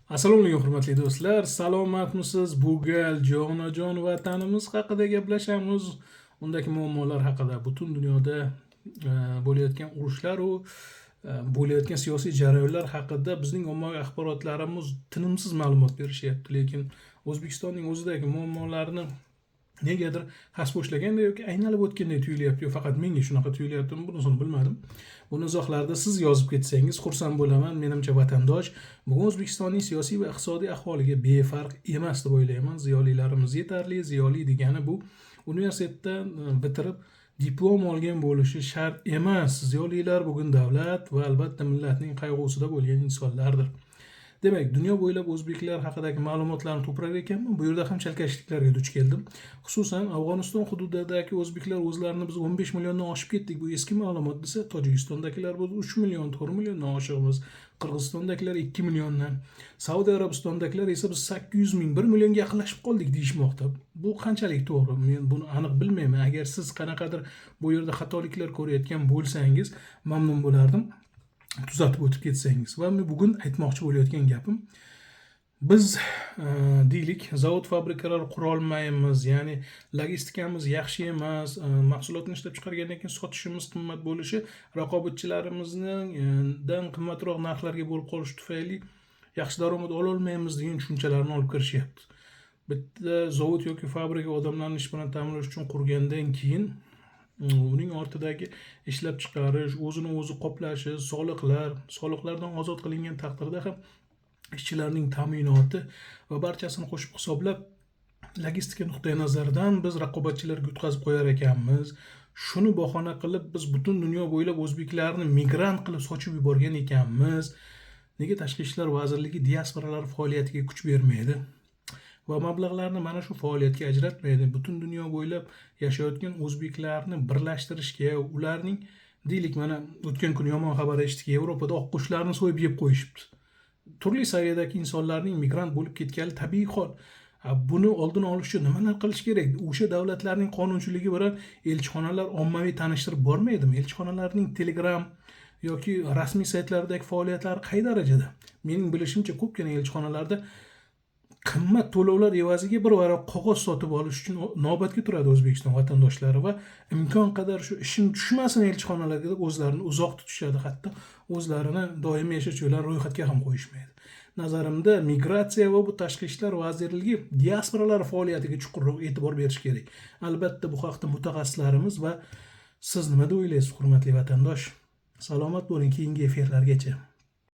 Assalomu alaykum hurmatli do'stlar. Salomatmisiz? Bu gal jonajon vatanimiz haqida gaplashamiz. Undagi muammolar haqida, butun dunyoda bo'layotgan urushlar va bo'layotgan siyosiy jarayonlar haqida bizning ommaviy axborotlarimiz tinimsiz ma'lumot berishyapti. Lekin O'zbekistonning o'zidagi muammolarni negadir xas boshlaganda yoki aynalib o'tgandek tuyulyapti. Yo faqat menga shunaqa tuyulyaptimi, bunisini bilmadim. Buni izohlarda siz yozib ketsangiz xursand bo'laman. Menimcha vatandosh bugun O'zbekistonning siyosiy va iqtisodiy ahvoliga befarq emas deb o'ylayman. Ziyolilarimiz yetarli. Ziyoli degani bu universitetdan bitirib diplom olgan bo'lishi shart emas. Ziyolilar bugun davlat va albatta millatning qayg'usida bo'lgan insonlardir. Demak, dunyo bo'ylab o'zbeklar haqidagi ma'lumotlarni to'plar ekanman. Bu yerda ham chalkashliklarga duch keldim. Xususan, Afg'oniston hududidagi o'zbeklar o'zlarini biz 15 milliondan oshib ketdik. Bu eski ma'lumot desa, Tojikistondagilar biz 3 million, 4 milliondan oshiqmiz. Qirg'izistondagilar 2 milliondan, Saudiya Arabistondagilar esa biz 800 ming, 1 millionga yaqinlashib qoldik deyishmoqda. Bu qanchalik to'g'ri? Men buni aniq bilmayman. Agar siz qanaqadir bu yerda xatoliklar ko'rayotgan bo'lsangiz, mamnun bo'lardim. Tuzatib o'tib ketsangiz. Va men bugun aytmoqchi bo'layotgan gapim, biz deylik zavod fabrikalar qura olmaymiz, ya'ni logistikamiz yaxshi emas, mahsulotni ishlab chiqargandan keyin sotishimiz qimmat bo'lishi, raqobatchilarimizdan qimmatroq narxlarga bo'lib qolishi tufayli yaxshi daromad ola olmaymiz degan tushunchalarni olib kirishyapti. Bitta zavod yoki fabrika odamlarni ish bilan ta'minlash uchun qurgandan keyin uning ortidagi ishlab chiqarish, o'zini o'zi qoplashi, soliqlardan ozod qilingan taqdirda ham ishchilarning ta'minoti va barchasini qo'shib hisoblab logistika nuqtai nazaridan biz raqobatchilarga yutqazib qo'yar ekanmiz. Shuni bahona qilib biz butun dunyo bo'ylab o'zbeklarni migrant qilib sochib yuborgan ekanmiz. Nega Tashqi ishlar vazirligi diasporalar faoliyatiga kuch bermaydi va mablag'larni mana shu faoliyatga ajratmaydi? Butun dunyo bo'ylab yashayotgan o'zbeklarni birlashtirishga, ularning deylik, mana o'tgan kun yomon xabar eshitdik, Yevropada oqqushlarni so'yib yeb qo'yishibdi. Turli saviyadagi insonlarning migrant bo'lib ketgani tabiiy hol. Buni oldini olish uchun nimalar qilish kerak? O'sha davlatlarning qonunchiligi bilan elchixonalar ommaviy tanishtirib bormaydimi? Elchixonalarning Telegram yoki rasmiy saytlaridagi faoliyatlari qay darajada? Mening bilishimcha ko'pgina elchixonalarda qimmat to'lovlar evaziga bir varaq qog'oz sotib olish uchun navbatga turadi O'zbekiston vatandoshlari va imkon qadar shu ishim tushmasin elchixonalarga deb o'zlarini uzoq tutishadi, hatto o'zlarini doimiy yashash joylari ro'yxatga ham qo'yishmaydi. Nazarimda migratsiya va bu Tashqi ishlar vazirligi diasporalar faoliyatiga chuqurroq e'tibor berish kerak. Albatta bu haqda mutaxassislarimiz va siz nima deb o'ylaysiz, hurmatli vatandosh? Salomat bo'ling keyingi efirlargacha.